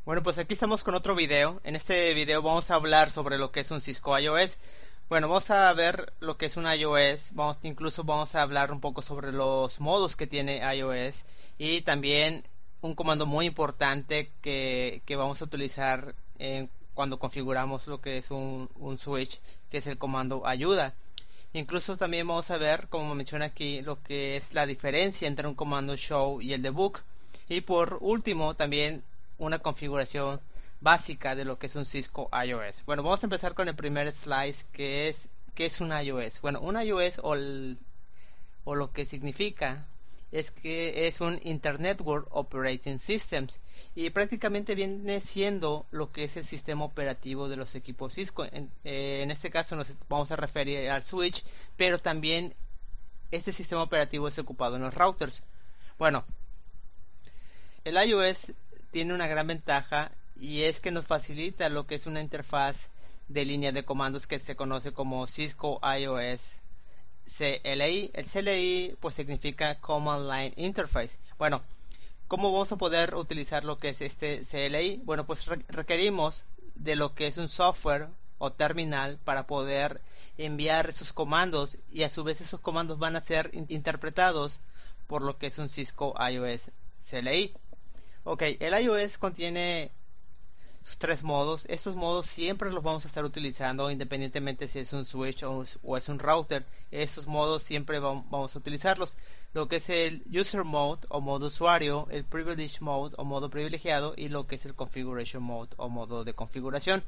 Bueno, pues aquí estamos con otro video. En este video vamos a hablar sobre lo que es un Cisco iOS. Bueno, vamos a ver lo que es un iOS. Incluso vamos a hablar un poco sobre los modos que tiene iOS y también un comando muy importante que vamos a utilizar cuando configuramos lo que es un switch, que es el comando ayuda. Incluso también vamos a ver, como menciona aquí, lo que es la diferencia entre un comando show y el debug. Y por último, también una configuración básica de lo que es un Cisco iOS. Bueno, vamos a empezar con el primer slice, que es un iOS. Bueno, un iOS o lo que significa es que es un Internet-World Operating Systems y prácticamente viene siendo lo que es el sistema operativo de los equipos Cisco. En este caso nos vamos a referir al switch, pero también este sistema operativo es ocupado en los routers. Bueno, el iOS tiene una gran ventaja y es que nos facilita lo que es una interfaz de línea de comandos que se conoce como Cisco iOS CLI. El CLI pues significa Command Line Interface. Bueno, ¿cómo vamos a poder utilizar lo que es este CLI? Bueno, pues requerimos de lo que es un software o terminal para poder enviar esos comandos y a su vez esos comandos van a ser interpretados por lo que es un Cisco iOS CLI. Ok, el iOS contiene sus tres modos. Estos modos siempre los vamos a estar utilizando independientemente si es un switch o es un router. Estos modos siempre vamos a utilizarlos. Lo que es el user mode o modo usuario, el privilege mode o modo privilegiado y lo que es el configuration mode o modo de configuración.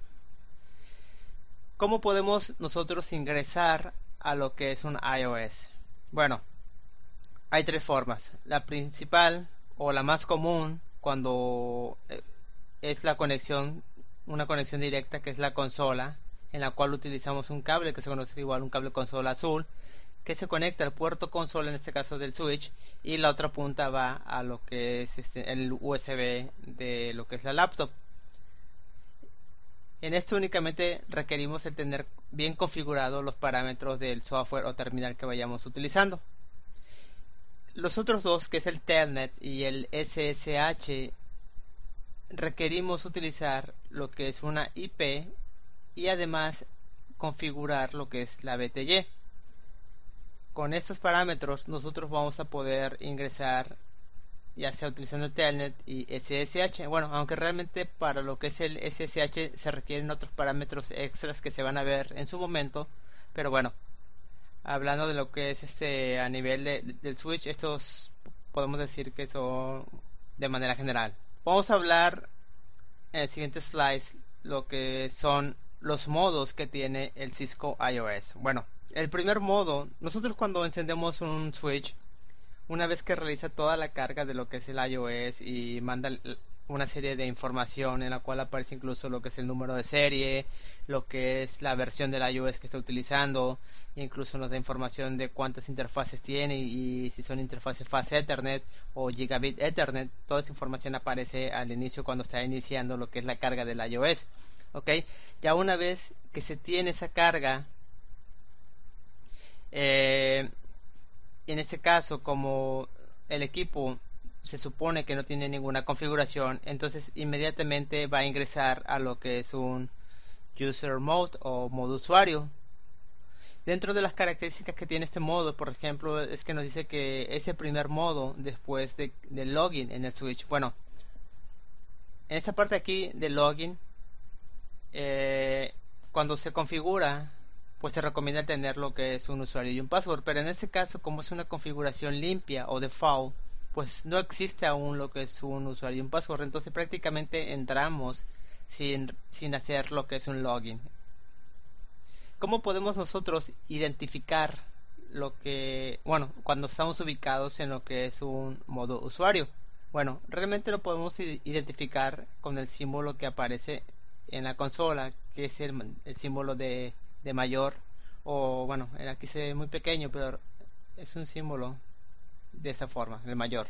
¿Cómo podemos nosotros ingresar a lo que es un iOS? Bueno, hay tres formas. La principal o la más común cuando es la conexión, una conexión directa que es la consola, en la cual utilizamos un cable que se conoce igual un cable consola azul, que se conecta al puerto consola, en este caso del switch, y la otra punta va a lo que es el USB de lo que es la laptop. En esto únicamente requerimos el tener bien configurados los parámetros del software o terminal que vayamos utilizando. Los otros dos, que es el Telnet y el SSH, requerimos utilizar lo que es una IP y además configurar lo que es la BTY. Con estos parámetros nosotros vamos a poder ingresar ya sea utilizando el Telnet y SSH. Bueno, aunque realmente para lo que es el SSH se requieren otros parámetros extras que se van a ver en su momento, pero bueno, hablando de lo que es a nivel del switch, estos podemos decir que son de manera general. Vamos a hablar en el siguiente slide lo que son los modos que tiene el Cisco iOS. Bueno, el primer modo, nosotros cuando encendemos un switch, una vez que realiza toda la carga de lo que es el iOS y manda una serie de información en la cual aparece incluso lo que es el número de serie, lo que es la versión del iOS que está utilizando, incluso nos da información de cuántas interfaces tiene y si son interfaces Fast Ethernet o Gigabit Ethernet. Toda esa información aparece al inicio cuando está iniciando lo que es la carga del iOS. Ok, ya una vez que se tiene esa carga, en este caso, como el equipo se supone que no tiene ninguna configuración, entonces inmediatamente va a ingresar a lo que es un user mode o modo usuario. Dentro de las características que tiene este modo, por ejemplo, es que nos dice que ese primer modo después del login en el switch. Bueno, en esta parte aquí de login, cuando se configura, pues se recomienda tener lo que es un usuario y un password, pero en este caso, como es una configuración limpia o default, pues no existe aún lo que es un usuario y un password, entonces prácticamente entramos sin hacer lo que es un login. ¿Cómo podemos nosotros identificar lo que, bueno, cuando estamos ubicados en lo que es un modo usuario? Bueno, realmente lo podemos identificar con el símbolo que aparece en la consola, que es el símbolo de mayor, o bueno, aquí se ve muy pequeño, pero es un símbolo de esta forma, el mayor.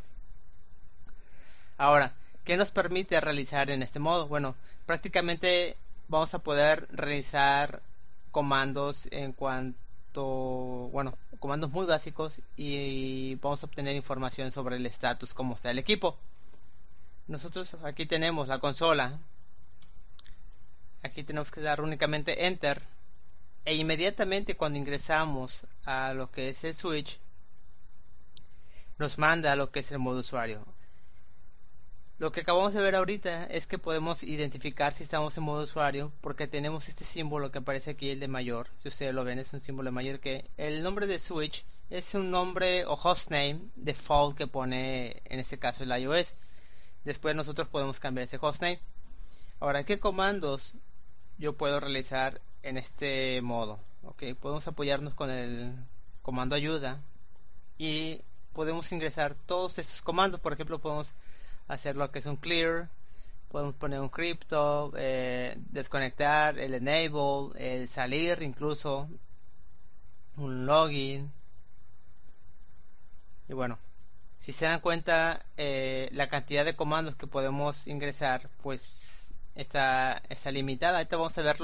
Ahora, ¿qué nos permite realizar en este modo? Bueno, prácticamente vamos a poder realizar comandos en cuanto, bueno, comandos muy básicos y vamos a obtener información sobre el estatus, cómo está el equipo. nosotros aquí tenemos la consola. Aquí tenemos que dar únicamente Enter. E inmediatamente cuando ingresamos a lo que es el switch, nos manda a lo que es el modo usuario. Lo que acabamos de ver ahorita es que podemos identificar si estamos en modo usuario porque tenemos este símbolo que aparece aquí, el de mayor. Si ustedes lo ven, es un símbolo de mayor, que el nombre de switch es un nombre o hostname default que pone en este caso el iOS. Después nosotros podemos cambiar ese hostname. Ahora, ¿qué comandos yo puedo realizar en este modo? Podemos apoyarnos con el comando ayuda y podemos ingresar todos estos comandos. Por ejemplo, podemos hacer lo que es un clear, podemos poner un crypto, desconectar, el enable, el salir, incluso un login. Y bueno, si se dan cuenta, la cantidad de comandos que podemos ingresar pues está limitada. Ahorita vamos a ver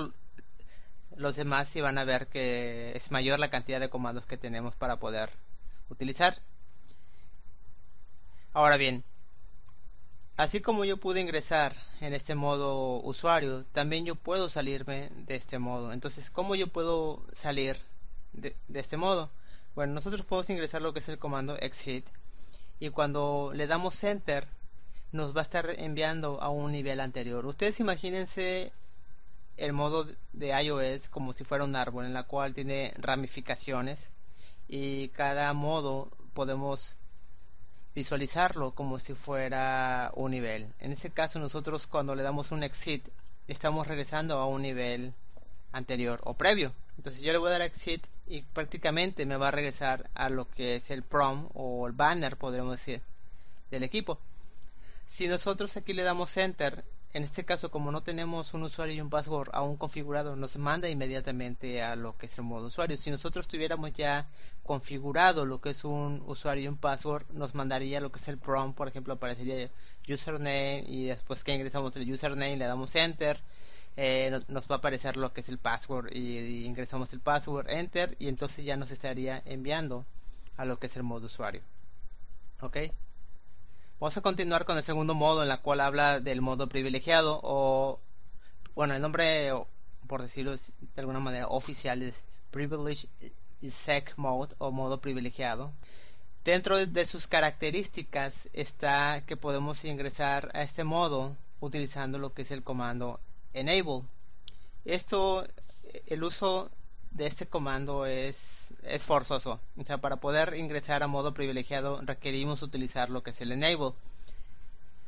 los demás y van a ver que es mayor la cantidad de comandos que tenemos para poder utilizar. Ahora bien, así como yo pude ingresar en este modo usuario, también yo puedo salirme de este modo. Entonces, ¿cómo yo puedo salir de este modo? Bueno, nosotros podemos ingresar lo que es el comando exit y cuando le damos enter nos va a estar enviando a un nivel anterior. Ustedes imagínense el modo de iOS como si fuera un árbol en la cual tiene ramificaciones y cada modo podemos visualizarlo como si fuera un nivel. En este caso nosotros cuando le damos un exit estamos regresando a un nivel anterior o previo. Entonces yo le voy a dar exit y prácticamente me va a regresar a lo que es el prom o el banner, podríamos decir, del equipo. Si nosotros aquí le damos enter, en este caso como no tenemos un usuario y un password aún configurado, nos manda inmediatamente a lo que es el modo usuario. Si nosotros tuviéramos ya configurado lo que es un usuario y un password, nos mandaría lo que es el prompt. Por ejemplo, aparecería username y después que ingresamos el username le damos enter, nos va a aparecer lo que es el password y ingresamos el password, enter, y entonces ya nos estaría enviando a lo que es el modo usuario. Vamos a continuar con el segundo modo, en la cual habla del modo privilegiado, o bueno, el nombre, por decirlo de alguna manera oficial, es Privileged Sec Mode o modo privilegiado. Dentro de sus características está que podemos ingresar a este modo utilizando lo que es el comando enable. El uso de este comando es forzoso. O sea, para poder ingresar a modo privilegiado requerimos utilizar lo que es el enable.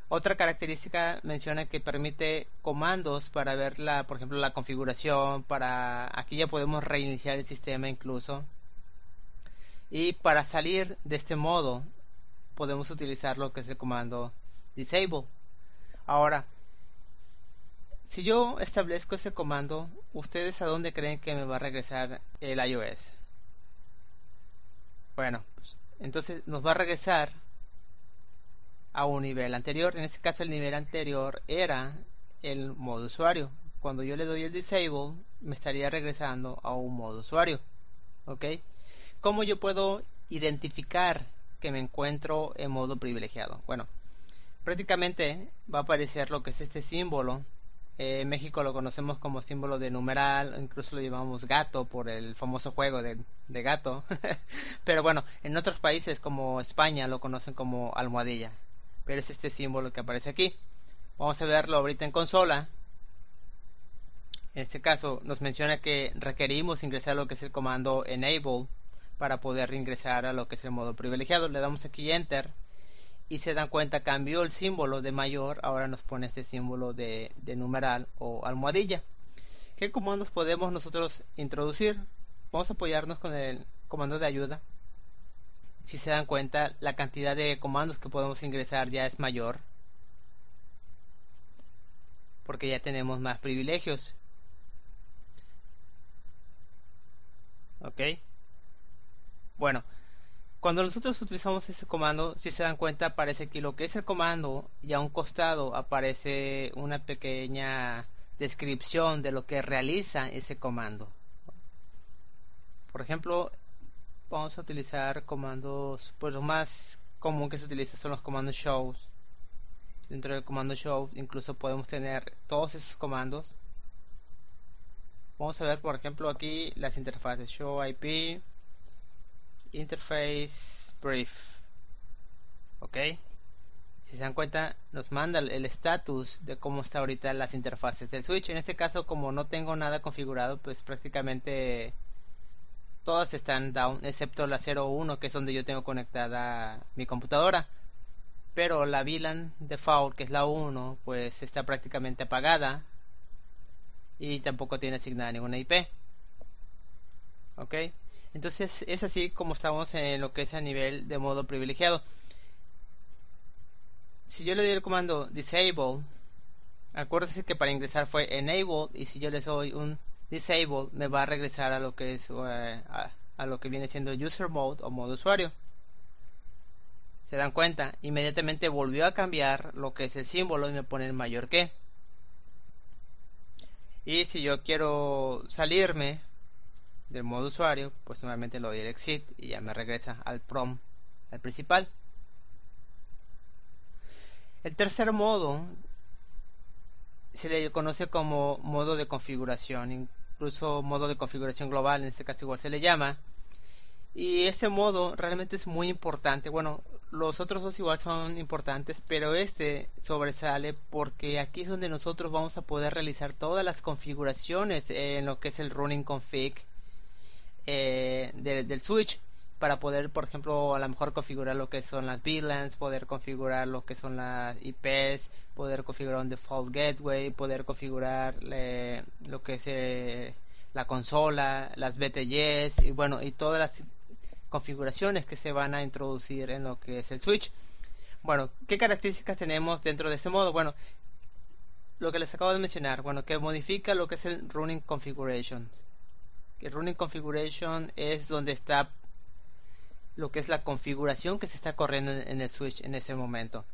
Otra característica menciona que permite comandos para ver por ejemplo, la configuración. Aquí ya podemos reiniciar el sistema incluso. Y para salir de este modo podemos utilizar lo que es el comando disable. Ahora, si yo establezco ese comando, ¿ustedes a dónde creen que me va a regresar el iOS? Bueno, pues, entonces nos va a regresar a un nivel anterior. En este caso el nivel anterior era el modo usuario. Cuando yo le doy el disable, me estaría regresando a un modo usuario. ¿Cómo yo puedo identificar que me encuentro en modo privilegiado? Bueno, prácticamente va a aparecer lo que es este símbolo. En México lo conocemos como símbolo de numeral, incluso lo llamamos gato por el famoso juego de gato. Pero bueno, en otros países como España lo conocen como almohadilla. Pero es este símbolo que aparece aquí. Vamos a verlo ahorita en consola. En este caso nos menciona que requerimos ingresar lo que es el comando enable para poder ingresar a lo que es el modo privilegiado. Le damos aquí enter. Y se dan cuenta, cambió el símbolo de mayor, ahora nos pone este símbolo de numeral o almohadilla. ¿Qué comandos podemos nosotros introducir? Vamos a apoyarnos con el comando de ayuda. Si se dan cuenta, la cantidad de comandos que podemos ingresar ya es mayor, porque ya tenemos más privilegios. Bueno, cuando nosotros utilizamos ese comando, si se dan cuenta, aparece aquí lo que es el comando y a un costado aparece una pequeña descripción de lo que realiza ese comando. Por ejemplo, vamos a utilizar comandos, pues lo más común que se utiliza son los comandos shows. Dentro del comando show incluso podemos tener todos esos comandos. Vamos a ver por ejemplo aquí las interfaces show IP, interface brief. Ok, si se dan cuenta nos manda el estatus de cómo está ahorita las interfaces del switch. En este caso, como no tengo nada configurado, pues prácticamente todas están down excepto la 01, que es donde yo tengo conectada mi computadora. Pero la VLAN default, que es la 1, pues está prácticamente apagada y tampoco tiene asignada ninguna IP. Ok, entonces es así como estamos en lo que es a nivel de modo privilegiado. Si yo le doy el comando disable, acuérdense que para ingresar fue enable, y si yo le doy un disable me va a regresar a lo que es a lo que viene siendo user mode o modo usuario. Se dan cuenta, inmediatamente volvió a cambiar lo que es el símbolo y me pone el mayor que. Y si yo quiero salirme del modo usuario, pues nuevamente lo doy el exit y ya me regresa al prompt, al principal. El tercer modo se le conoce como modo de configuración, incluso modo de configuración global, en este caso igual se le llama. Y ese modo realmente es muy importante. Bueno, los otros dos igual son importantes, pero este sobresale porque aquí es donde nosotros vamos a poder realizar todas las configuraciones en lo que es el running config del switch, para poder, por ejemplo, a lo mejor configurar lo que son las VLANs, poder configurar lo que son las IPs, poder configurar un default gateway, poder configurar lo que es la consola, las BTYs y bueno, y todas las configuraciones que se van a introducir en lo que es el switch. Bueno, ¿qué características tenemos dentro de este modo? Bueno, lo que les acabo de mencionar, bueno, que modifica lo que es el running configuration. El running configuration es donde está lo que es la configuración que se está corriendo en el switch en ese momento.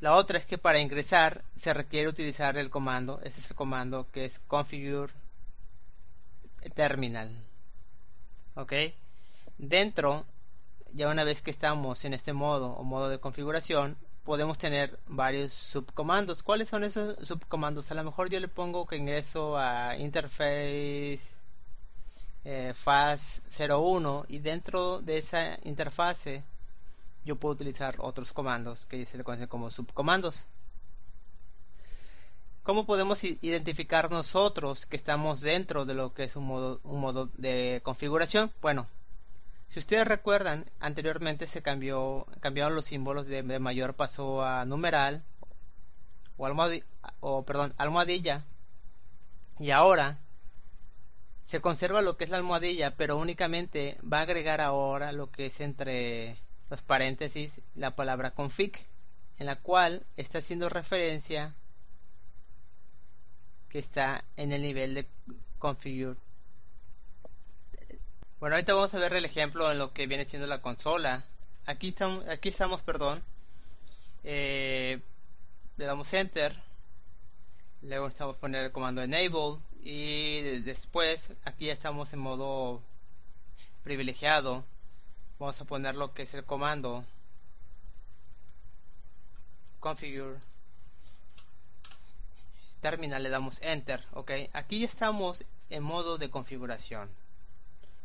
La otra es que para ingresar se requiere utilizar el comando, ese es el comando que es configure terminal. Ok, dentro, ya una vez que estamos en este modo o modo de configuración, podemos tener varios subcomandos. ¿Cuáles son esos subcomandos? A lo mejor yo le pongo que ingreso a interface FAS01 y dentro de esa interfase yo puedo utilizar otros comandos que se le conocen como subcomandos. ¿Cómo podemos identificar nosotros que estamos dentro de lo que es un modo de configuración? Bueno, si ustedes recuerdan, anteriormente se cambiaron los símbolos de mayor, pasó a numeral o almohadilla, y ahora se conserva lo que es la almohadilla, pero únicamente va a agregar ahora lo que es entre los paréntesis la palabra config, en la cual está haciendo referencia que está en el nivel de configure. Bueno, ahorita vamos a ver el ejemplo en lo que viene siendo la consola. Aquí estamos, perdón. Le damos enter. Luego estamos poniendo el comando enable. Y después, aquí ya estamos en modo privilegiado. Vamos a poner lo que es el comando configure terminal, le damos enter. Ok, aquí ya estamos en modo de configuración.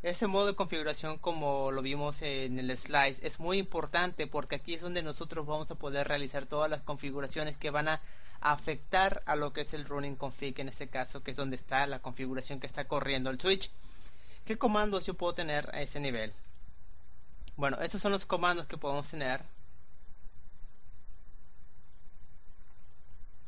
Este modo de configuración, como lo vimos en el slide, es muy importante porque aquí es donde nosotros vamos a poder realizar todas las configuraciones que van a afectar a lo que es el running config, en este caso, que es donde está la configuración que está corriendo el switch. ¿Qué comandos yo puedo tener a ese nivel? Bueno, estos son los comandos que podemos tener.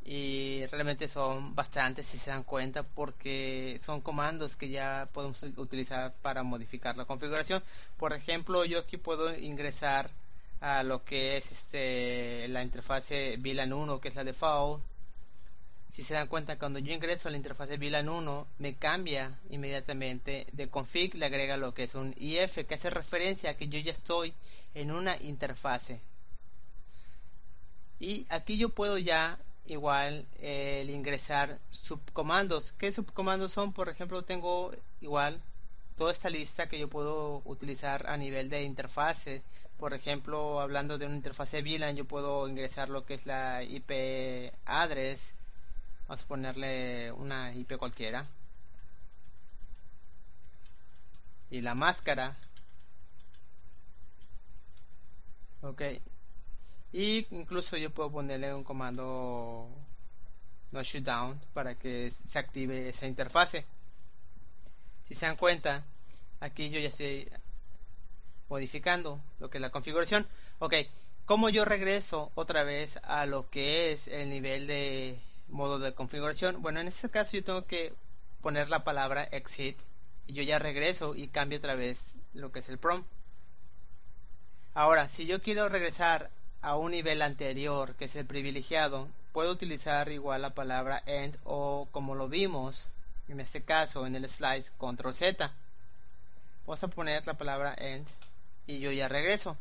Y realmente son bastantes, si se dan cuenta, porque son comandos que ya podemos utilizar para modificar la configuración. Por ejemplo, yo aquí puedo ingresar a lo que es la interfase VLAN 1, que es la default. Si se dan cuenta, cuando yo ingreso a la interfase VLAN 1 me cambia inmediatamente de config, le agrega lo que es un IF, que hace referencia a que yo ya estoy en una interfase. Y aquí yo puedo ya igual el ingresar subcomandos. ¿Qué subcomandos son? Por ejemplo, tengo igual toda esta lista que yo puedo utilizar a nivel de interfase. Por ejemplo, hablando de una interfase VLAN, yo puedo ingresar lo que es la IP address. Vamos a ponerle una IP cualquiera. Y la máscara. Ok. Y incluso yo puedo ponerle un comando no shutdown para que se active esa interfase. Si se dan cuenta, aquí yo ya estoy modificando lo que es la configuración. Ok, ¿cómo yo regreso otra vez a lo que es el nivel de modo de configuración? Bueno, en este caso yo tengo que poner la palabra exit y yo ya regreso y cambio otra vez lo que es el prompt. Ahora, si yo quiero regresar a un nivel anterior, que es el privilegiado, puedo utilizar igual la palabra end o como lo vimos en este caso en el slide control Z. Vamos a poner la palabra end y yo ya regreso.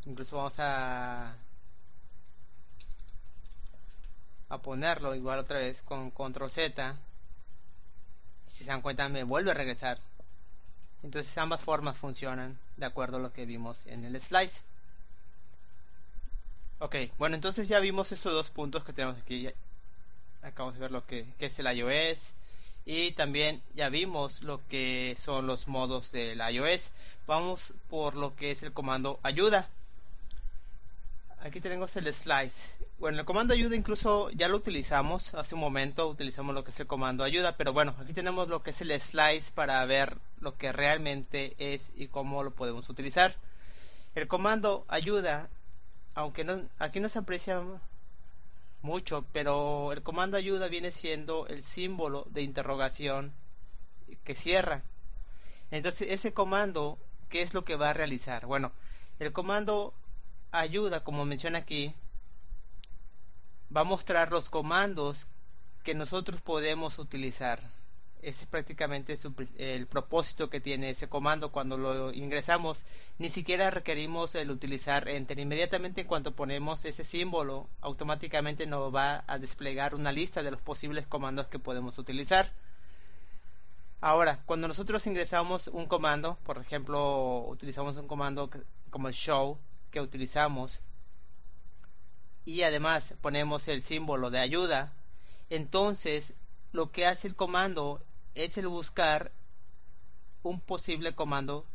Incluso vamos a ponerlo igual otra vez con control Z. Si se dan cuenta me vuelve a regresar. Entonces ambas formas funcionan de acuerdo a lo que vimos en el slide. Ok, bueno, entonces ya vimos estos dos puntos que tenemos aquí. Acabamos de ver lo que es el iOS y también ya vimos lo que son los modos del iOS. Vamos por lo que es el comando ayuda. Aquí tenemos el slice. Bueno, el comando ayuda incluso ya lo utilizamos hace un momento, utilizamos lo que es el comando ayuda, pero bueno, aquí tenemos lo que es el slice para ver lo que realmente es y cómo lo podemos utilizar. El comando ayuda, aunque no, aquí no se aprecia mucho, pero el comando ayuda viene siendo el símbolo de interrogación que cierra. Entonces ese comando, ¿qué es lo que va a realizar? Bueno, el comando ayuda, como menciona aquí, va a mostrar los comandos que nosotros podemos utilizar. Ese es prácticamente el propósito que tiene ese comando cuando lo ingresamos. Ni siquiera requerimos el utilizar enter. Inmediatamente en cuanto ponemos ese símbolo, automáticamente nos va a desplegar una lista de los posibles comandos que podemos utilizar. Ahora, cuando nosotros ingresamos un comando, por ejemplo, utilizamos un comando como el show que utilizamos y además ponemos el símbolo de ayuda, entonces lo que hace el comando es el buscar un posible comando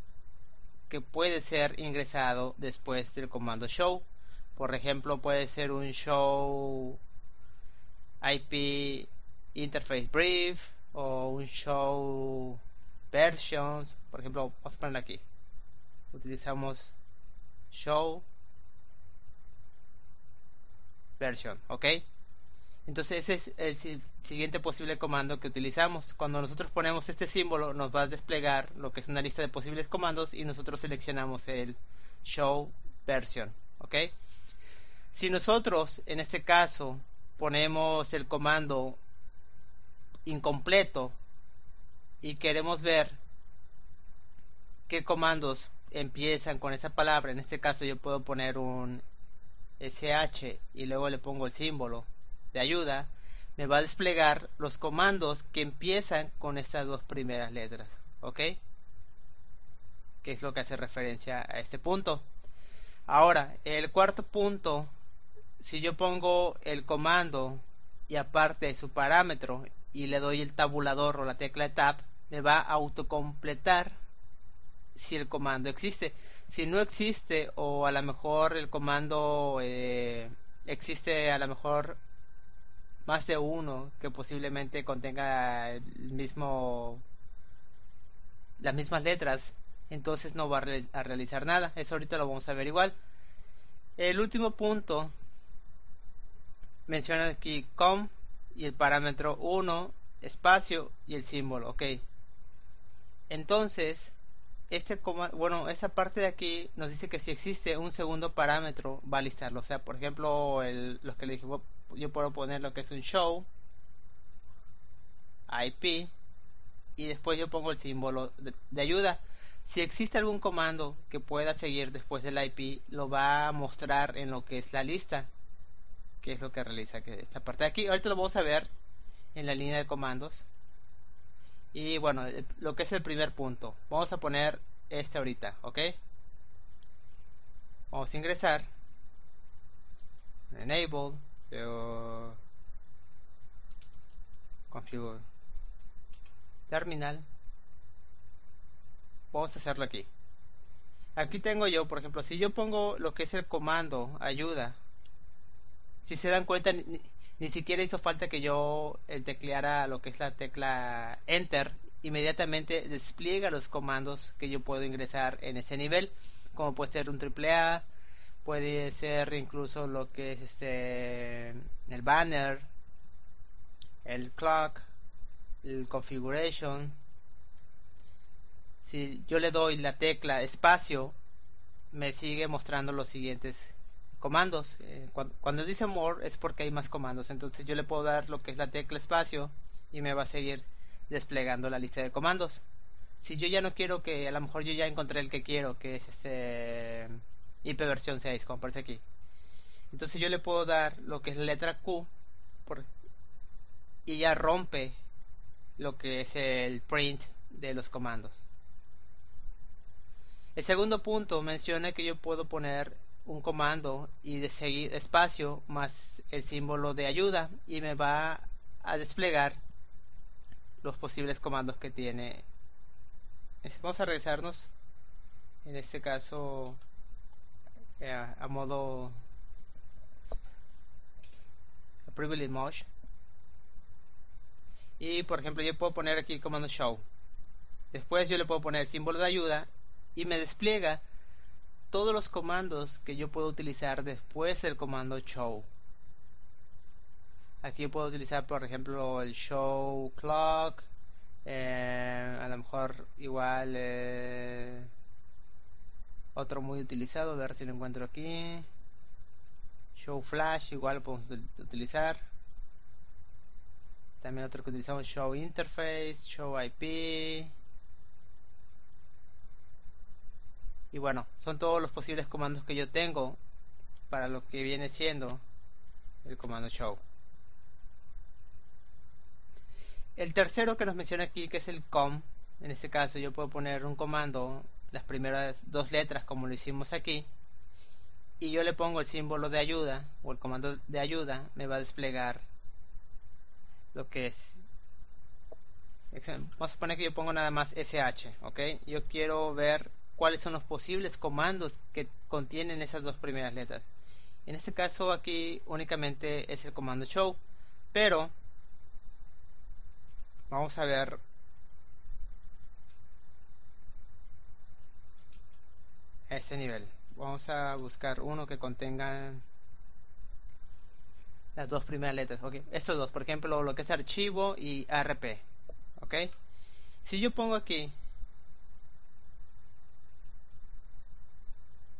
que puede ser ingresado después del comando show. Por ejemplo, puede ser un show IP interface brief o un show versions. Por ejemplo, vamos a ponerlo aquí. Utilizamos show version, ¿ok? Entonces ese es el siguiente posible comando que utilizamos. Cuando nosotros ponemos este símbolo nos va a desplegar lo que es una lista de posibles comandos y nosotros seleccionamos el show version, ¿ok? Si nosotros en este caso ponemos el comando incompleto y queremos ver qué comandos empiezan con esa palabra, en este caso yo puedo poner un sh y luego le pongo el símbolo de ayuda, me va a desplegar los comandos que empiezan con estas dos primeras letras, ¿ok? Que es lo que hace referencia a este punto. Ahora, el cuarto punto, si yo pongo el comando y aparte su parámetro y le doy el tabulador o la tecla tab, me va a autocompletar si el comando existe. Si no existe o a lo mejor el comando existe a lo mejor más de uno que posiblemente contenga las mismas letras, entonces no va a realizar nada. Eso ahorita lo vamos a ver igual. El último punto menciona aquí com y el parámetro 1 espacio y el símbolo, ok. Entonces esta parte de aquí nos dice que si existe un segundo parámetro va a listarlo. O sea, por ejemplo, los que le dije, yo puedo poner lo que es un show IP y después yo pongo el símbolo de ayuda. Si existe algún comando que pueda seguir después del IP, lo va a mostrar en lo que es la lista, que es lo que realiza esta parte de aquí. Ahorita lo vamos a ver en la línea de comandos. Y bueno, lo que es el primer punto, vamos a poner este ahorita, ¿ok? Vamos a ingresar, enable, luego configure terminal. Vamos a hacerlo aquí. Aquí tengo yo, por ejemplo, si yo pongo lo que es el comando ayuda, si se dan cuenta, ni siquiera hizo falta que yo tecleara lo que es la tecla enter, inmediatamente despliega los comandos que yo puedo ingresar en ese nivel, como puede ser un AAA, puede ser incluso lo que es el banner, el clock, el configuration. Si yo le doy la tecla espacio, me sigue mostrando los siguientes comandos. Cuando dice more es porque hay más comandos, entonces yo le puedo dar lo que es la tecla espacio y me va a seguir desplegando la lista de comandos. Si yo ya no quiero, que a lo mejor yo ya encontré el que quiero, que es IP versión 6, como aparece aquí, entonces yo le puedo dar lo que es la letra Q y ya rompe lo que es el print de los comandos. El segundo punto menciona que yo puedo poner un comando y de seguir espacio más el símbolo de ayuda y me va a desplegar los posibles comandos que tiene. Vamos a regresarnos en este caso a modo privilege mode, y por ejemplo yo puedo poner aquí el comando show, después yo le puedo poner el símbolo de ayuda y me despliega todos los comandos que yo puedo utilizar después del comando show. Aquí puedo utilizar por ejemplo el show clock, a lo mejor igual otro muy utilizado, a ver si lo encuentro aquí, show flash, igual lo podemos utilizar. También otro que utilizamos, show interface, show IP. Y bueno, son todos los posibles comandos que yo tengo para lo que viene siendo el comando show. El tercero que nos menciona aquí, que es el com, en este caso yo puedo poner un comando, las primeras dos letras como lo hicimos aquí, y yo le pongo el símbolo de ayuda o el comando de ayuda, me va a desplegar lo que es. Vamos a poner que yo pongo nada más sh, ¿ok? Yo quiero ver cuáles son los posibles comandos que contienen esas dos primeras letras. En este caso aquí únicamente es el comando show, pero vamos a ver este nivel. Vamos a buscar uno que contenga las dos primeras letras, ¿ok? Estos dos, por ejemplo, lo que es archivo y ARP, ¿ok? Si yo pongo aquí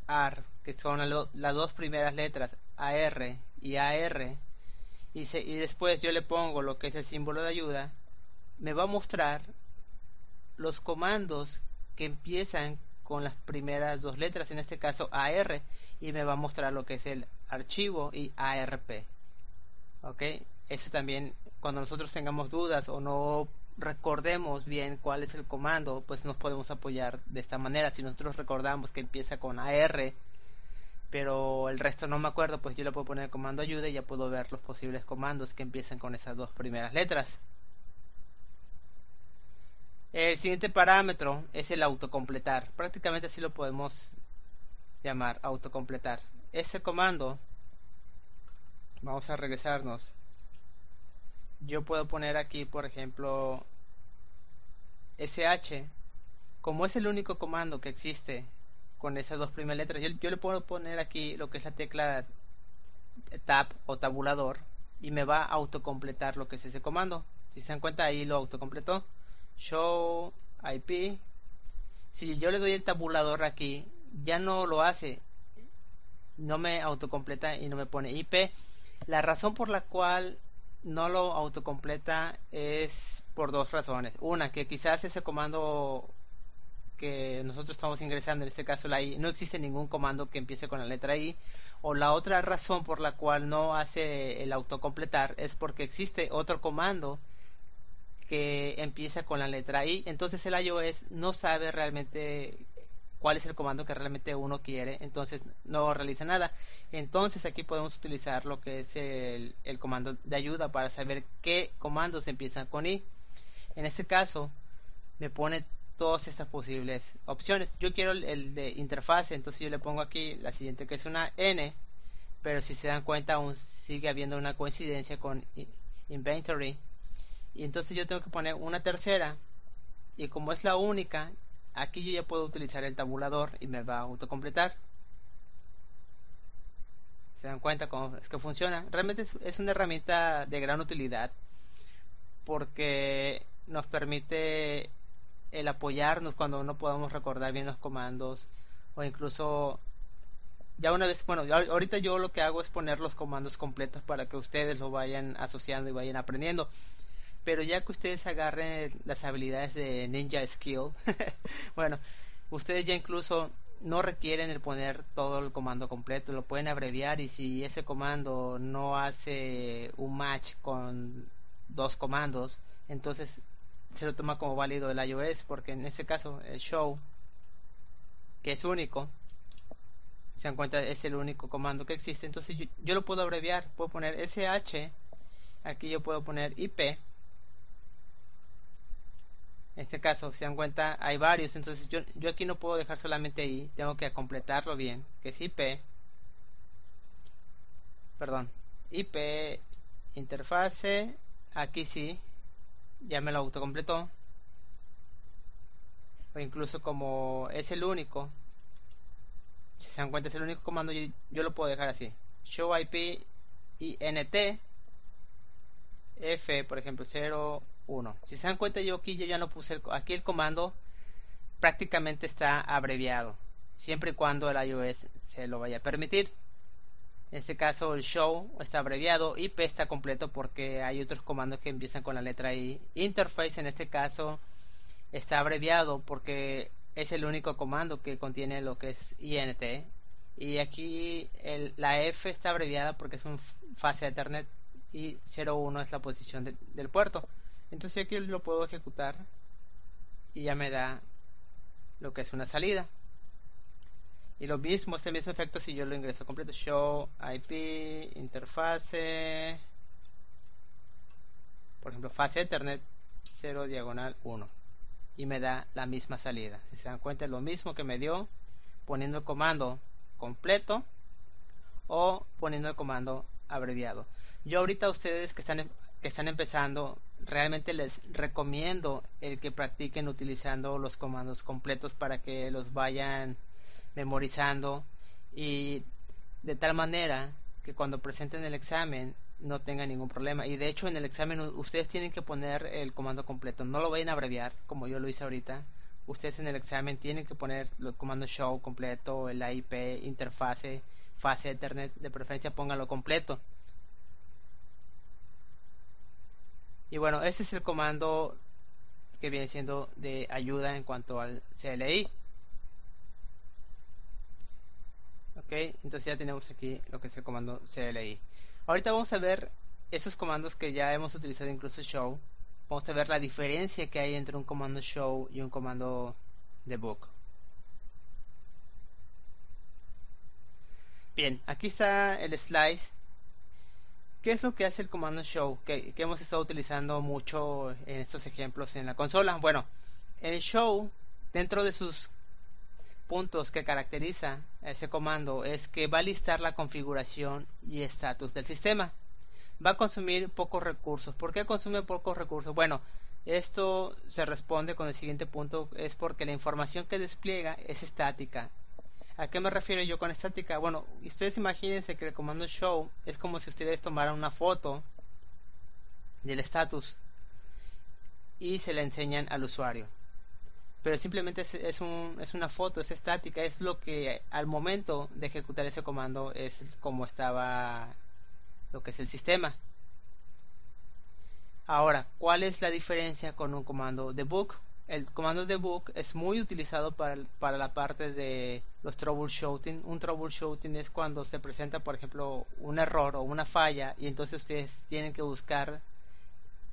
AR, que son las dos primeras letras, AR y AR, y después yo le pongo lo que es el símbolo de ayuda, me va a mostrar los comandos que empiezan con las primeras dos letras, en este caso AR, y me va a mostrar lo que es el archivo y ARP. ¿Ok? Eso también, cuando nosotros tengamos dudas o no recordemos bien cuál es el comando, pues nos podemos apoyar de esta manera. Si nosotros recordamos que empieza con AR, pero el resto no me acuerdo, pues yo le puedo poner el comando ayuda y ya puedo ver los posibles comandos que empiezan con esas dos primeras letras. El siguiente parámetro es el autocompletar. Prácticamente así lo podemos llamar, autocompletar. Ese comando, vamos a regresarnos. Yo puedo poner aquí, por ejemplo, sh. Como es el único comando que existe con esas dos primeras letras, yo le puedo poner aquí lo que es la tecla tab o tabulador y me va a autocompletar lo que es ese comando. Si se dan cuenta, ahí lo autocompletó. Show IP. Si yo le doy el tabulador aquí, ya no lo hace, no me autocompleta y no me pone IP. La razón por la cual no lo autocompleta es por dos razones. Una, que quizás ese comando que nosotros estamos ingresando, en este caso la I, no existe ningún comando que empiece con la letra I. O la otra razón por la cual no hace el autocompletar es porque existe otro comando que empieza con la letra I. Entonces el iOS no sabe realmente cuál es el comando que realmente uno quiere, entonces no realiza nada. Entonces aquí podemos utilizar lo que es el comando de ayuda para saber qué comandos empiezan con I. En este caso me pone todas estas posibles opciones. Yo quiero el de interfase, entonces yo le pongo aquí la siguiente, que es una N, pero si se dan cuenta aún sigue habiendo una coincidencia con inventory, y entonces yo tengo que poner una tercera, y como es la única, aquí yo ya puedo utilizar el tabulador y me va a autocompletar. Se dan cuenta cómo es que funciona. Realmente es una herramienta de gran utilidad porque nos permite el apoyarnos cuando no podemos recordar bien los comandos, o incluso ya una vez, bueno, ahorita yo lo que hago es poner los comandos completos para que ustedes lo vayan asociando y vayan aprendiendo. Pero ya que ustedes agarren las habilidades de Ninja Skill, bueno, ustedes ya incluso no requieren el poner todo el comando completo, lo pueden abreviar, y si ese comando no hace un match con dos comandos, entonces se lo toma como válido el iOS, porque en este caso el show, que es único, se dan cuenta, es el único comando que existe, entonces yo lo puedo abreviar, puedo poner SH, aquí yo puedo poner IP. En este caso, se dan cuenta, hay varios, entonces yo aquí no puedo dejar solamente I, tengo que completarlo bien, que es IP, perdón, IP, interfase, aquí sí, ya me lo autocompletó, o incluso como es el único, si se dan cuenta es el único comando, yo lo puedo dejar así, show IP INT, F, por ejemplo, 0, 1. Si se dan cuenta, yo ya no puse aquí el comando prácticamente está abreviado, siempre y cuando el iOS se lo vaya a permitir. En este caso el show está abreviado, IP está completo porque hay otros comandos que empiezan con la letra I. Interface en este caso está abreviado porque es el único comando que contiene lo que es INT. Y aquí la F está abreviada porque es un fase Ethernet, y 01 es la posición del puerto. Entonces aquí lo puedo ejecutar y ya me da lo que es una salida. Y lo mismo, este mismo efecto si yo lo ingreso completo, show IP interfase, por ejemplo fase Ethernet 0/1, y me da la misma salida. Si se dan cuenta, es lo mismo que me dio poniendo el comando completo o poniendo el comando abreviado. Yo ahorita a ustedes que están empezando, realmente les recomiendo el que practiquen utilizando los comandos completos para que los vayan memorizando, y de tal manera que cuando presenten el examen no tengan ningún problema. Y de hecho en el examen ustedes tienen que poner el comando completo, no lo vayan a abreviar como yo lo hice ahorita. Ustedes en el examen tienen que poner el comando show completo, el IP, interfase, fase Ethernet, de preferencia pónganlo completo. Y bueno, este es el comando que viene siendo de ayuda en cuanto al CLI. Ok, entonces ya tenemos aquí lo que es el comando CLI. Ahorita vamos a ver esos comandos que ya hemos utilizado, incluso show. Vamos a ver la diferencia que hay entre un comando show y un comando debug. Bien, aquí está el slice. ¿Qué es lo que hace el comando show? Que hemos estado utilizando mucho en estos ejemplos en la consola. Bueno, el show, dentro de sus puntos que caracteriza a ese comando, es que va a listar la configuración y estatus del sistema. Va a consumir pocos recursos. ¿Por qué consume pocos recursos? Bueno, esto se responde con el siguiente punto, es porque la información que despliega es estática. ¿A qué me refiero yo con estática? Bueno, ustedes imagínense que el comando show es como si ustedes tomaran una foto del estatus y se la enseñan al usuario. Pero simplemente es una foto, es estática, es lo que al momento de ejecutar ese comando es como estaba lo que es el sistema. Ahora, ¿cuál es la diferencia con un comando debug? El comando debug es muy utilizado para la parte de los troubleshooting. Un troubleshooting es cuando se presenta, por ejemplo, un error o una falla, y entonces ustedes tienen que buscar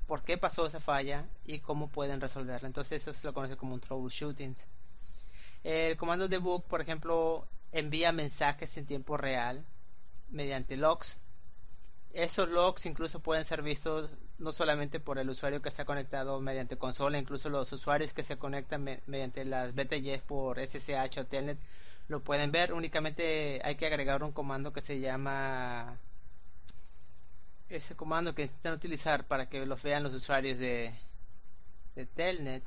por qué pasó esa falla y cómo pueden resolverla. Entonces eso se lo conoce como un troubleshooting. El comando debug, por ejemplo, envía mensajes en tiempo real mediante logs. Esos logs incluso pueden ser vistos no solamente por el usuario que está conectado mediante consola, incluso los usuarios que se conectan mediante las BTYs por SSH o Telnet lo pueden ver. Únicamente hay que agregar un comando que se llama, ese comando que necesitan utilizar para que los vean los usuarios de Telnet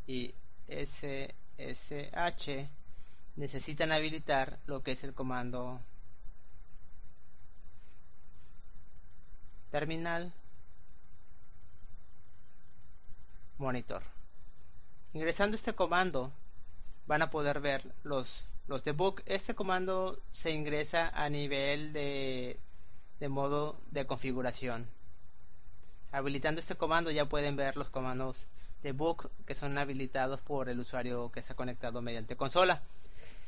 y SSH, necesitan habilitar lo que es el comando terminal monitor. Ingresando este comando van a poder ver los debug. Este comando se ingresa a nivel de modo de configuración. Habilitando este comando ya pueden ver los comandos debug que son habilitados por el usuario que está conectado mediante consola.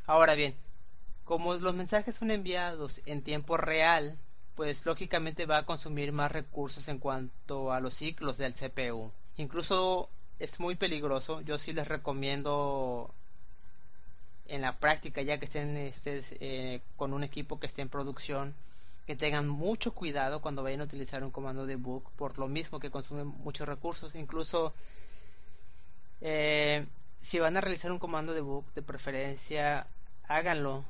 Ahora bien, como los mensajes son enviados en tiempo real, pues lógicamente va a consumir más recursos en cuanto a los ciclos del CPU. Incluso es muy peligroso. Yo sí les recomiendo en la práctica, ya que estén ustedes con un equipo que esté en producción, que tengan mucho cuidado cuando vayan a utilizar un comando debug, por lo mismo que consume muchos recursos. Incluso si van a realizar un comando debug, de preferencia háganlo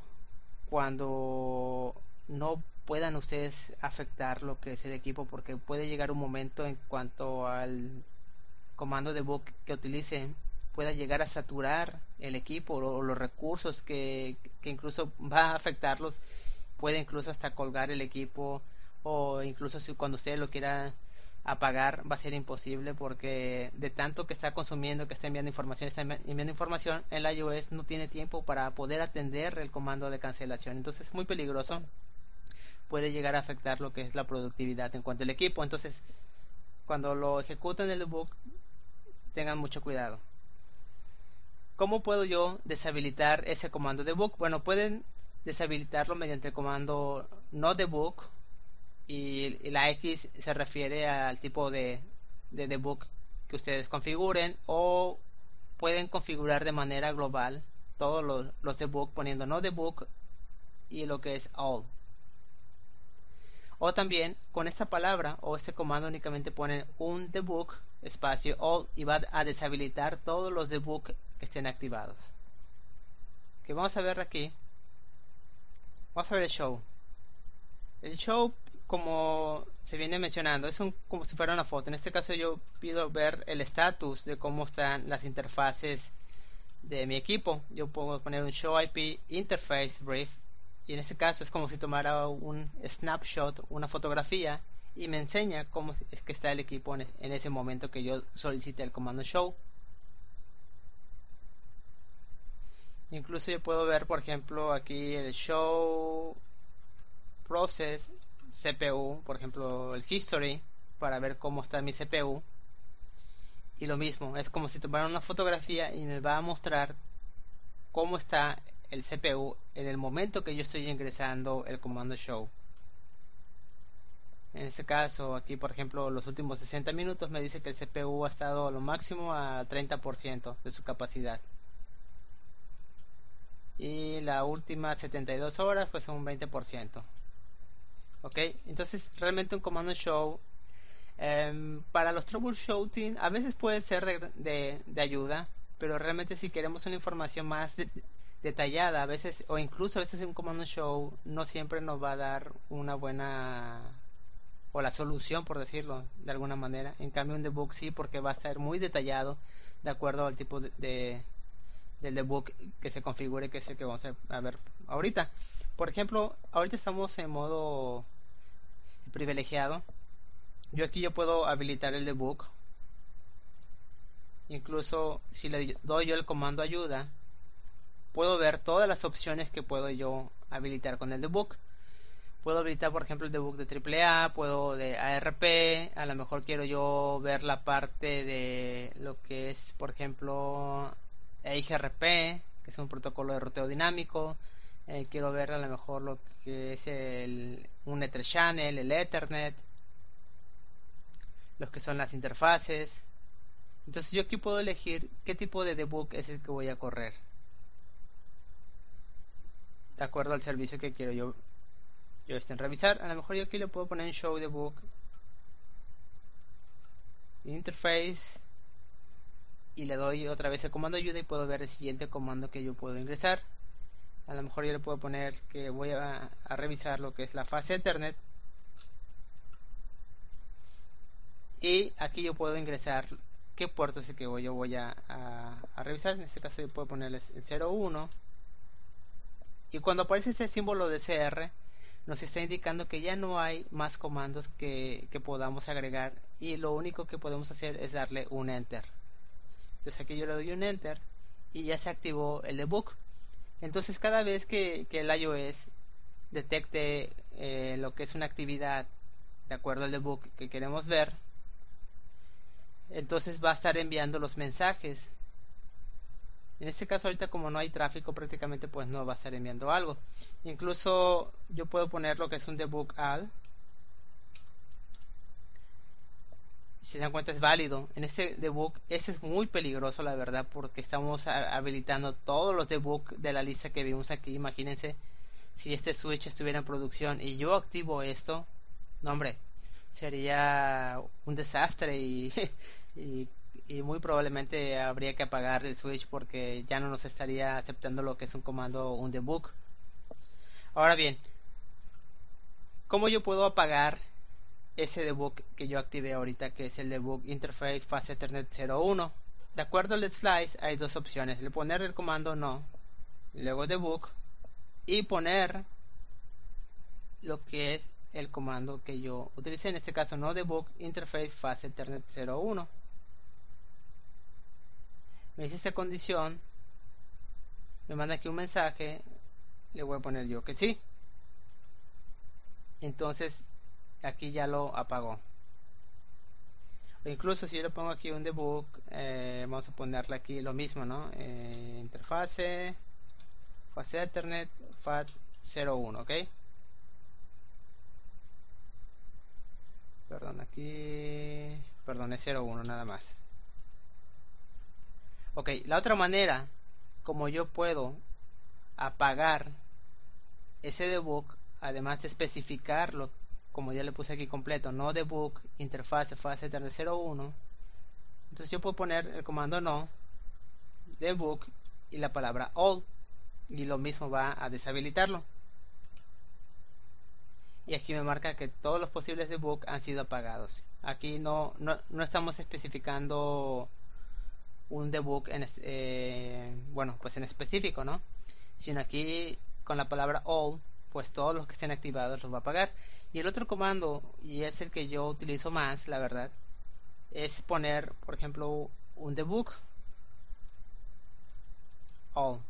cuando no puedan ustedes afectar lo que es el equipo, porque puede llegar un momento en cuanto al comando debug que utilicen pueda llegar a saturar el equipo o los recursos que incluso va a afectarlos, puede incluso hasta colgar el equipo, o incluso si cuando ustedes lo quieran apagar va a ser imposible, porque de tanto que está consumiendo, que está enviando información, el iOS no tiene tiempo para poder atender el comando de cancelación. Entonces es muy peligroso, puede llegar a afectar lo que es la productividad en cuanto al equipo. Entonces cuando lo ejecuten el debug, tengan mucho cuidado. ¿Cómo puedo yo deshabilitar ese comando debug? Bueno, pueden deshabilitarlo mediante el comando no debug, y la X se refiere al tipo de debug que ustedes configuren, o pueden configurar de manera global todos los debug poniendo no debug y lo que es all. O también con esta palabra o este comando únicamente ponen un debug espacio all y va a deshabilitar todos los debug que estén activados. Que vamos a ver aquí. Vamos a ver el show. El show, como se viene mencionando, es como si fuera una foto. En este caso yo pido ver el estatus de cómo están las interfaces de mi equipo. Yo puedo poner un show IP interface brief, y en este caso es como si tomara un snapshot, una fotografía, y me enseña cómo es que está el equipo en ese momento que yo solicite el comando show. Incluso yo puedo ver, por ejemplo, aquí el show process CPU, por ejemplo el history, para ver cómo está mi CPU. Y lo mismo, es como si tomara una fotografía y me va a mostrar cómo está el CPU en el momento que yo estoy ingresando el comando show. En este caso, aquí por ejemplo, los últimos 60 minutos me dice que el CPU ha estado a lo máximo a 30% de su capacidad. Y la última 72 horas pues un 20%. Ok, entonces realmente un comando show para los troubleshooting a veces puede ser de ayuda, pero realmente si queremos una información más detallada, a veces, o incluso a veces un comando show no siempre nos va a dar una buena, o la solución, por decirlo de alguna manera. En cambio un debug sí, porque va a estar muy detallado de acuerdo al tipo del debug que se configure, que es el que vamos a ver ahorita. Por ejemplo, ahorita estamos en modo privilegiado. Yo puedo habilitar el debug. Incluso si le doy yo el comando ayuda, puedo ver todas las opciones que puedo yo habilitar con el debug. Puedo habilitar, por ejemplo, el debug de AAA, puedo de ARP, a lo mejor quiero yo ver la parte de lo que es, por ejemplo, EIGRP, que es un protocolo de ruteo dinámico. Quiero ver a lo mejor lo que es un Ether Channel, el Ethernet. lo que son las interfaces. Entonces yo aquí puedo elegir qué tipo de debug es el que voy a correr, de acuerdo al servicio que quiero yo en revisar. A lo mejor yo aquí le puedo poner en show debug interface y le doy otra vez el comando ayuda y puedo ver el siguiente comando que yo puedo ingresar. A lo mejor yo le puedo poner que voy a revisar lo que es la fase Ethernet, y aquí yo puedo ingresar qué puerto es el que yo voy a revisar. En este caso yo puedo ponerles el 01, y cuando aparece este símbolo de CR nos está indicando que ya no hay más comandos que podamos agregar, y lo único que podemos hacer es darle un enter. Entonces aquí yo le doy un enter y ya se activó el debug. Entonces cada vez que el iOS detecte lo que es una actividad de acuerdo al debug que queremos ver, entonces va a estar enviando los mensajes. En este caso ahorita como no hay tráfico prácticamente pues no va a estar enviando algo. Incluso yo puedo poner lo que es un debug all. Si se dan cuenta es válido. En este debug ese es muy peligroso la verdad, porque estamos habilitando todos los debug de la lista que vimos aquí. Imagínense si este switch estuviera en producción y yo activo esto, no hombre, sería un desastre y muy probablemente habría que apagar el switch porque ya no nos estaría aceptando lo que es un comando, un debug. Ahora bien, ¿cómo yo puedo apagar ese debug que yo activé ahorita, que es el debug interface fase Ethernet 01? De acuerdo al slice hay dos opciones: el poner el comando no, y luego debug, y poner lo que es el comando que yo utilicé, en este caso no debug interface fase Ethernet 01. Me dice esta condición, me manda aquí un mensaje, le voy a poner yo que sí. Entonces aquí ya lo apagó. O incluso si yo le pongo aquí un debug, vamos a ponerle aquí lo mismo, ¿no? Interfase fase Ethernet FAT 01, ¿ok? Perdón, aquí, perdón, es 01 nada más. Ok, la otra manera como yo puedo apagar ese debug, además de especificarlo como ya le puse aquí completo, no debug interfase fase Ethernet 01, entonces yo puedo poner el comando no debug y la palabra all, y lo mismo va a deshabilitarlo, y aquí me marca que todos los posibles debug han sido apagados. Aquí no estamos especificando un debug bueno, pues en específico, ¿no? Sino aquí con la palabra all, pues todos los que estén activados los va a apagar. Y el otro comando, y es el que yo utilizo más, la verdad, es poner, por ejemplo, un debug all,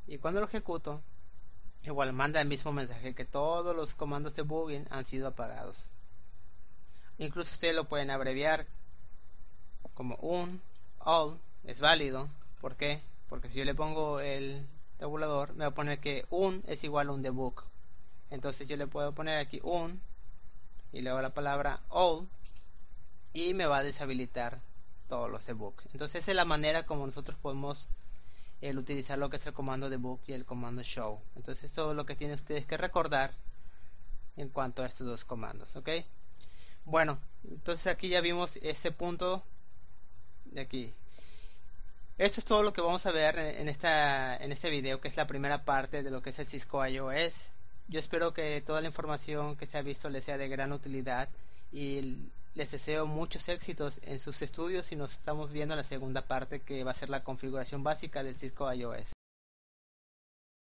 y cuando lo ejecuto igual manda el mismo mensaje que todos los comandos debugging han sido apagados. Incluso ustedes lo pueden abreviar como un all, es válido. ¿Por qué? Porque si yo le pongo el tabulador me va a poner que un es igual a un debug. Entonces yo le puedo poner aquí un y luego la palabra all y me va a deshabilitar todos los debug. Entonces esa es la manera como nosotros podemos utilizar lo que es el comando debug y el comando show. Entonces eso es lo que tienen ustedes que recordar en cuanto a estos dos comandos, ¿ok? Bueno, entonces aquí ya vimos este punto de aquí. Esto es todo lo que vamos a ver en este video, que es la primera parte de lo que es el Cisco iOS. Yo espero que toda la información que se ha visto les sea de gran utilidad y les deseo muchos éxitos en sus estudios, y nos estamos viendo en la segunda parte, que va a ser la configuración básica del Cisco iOS.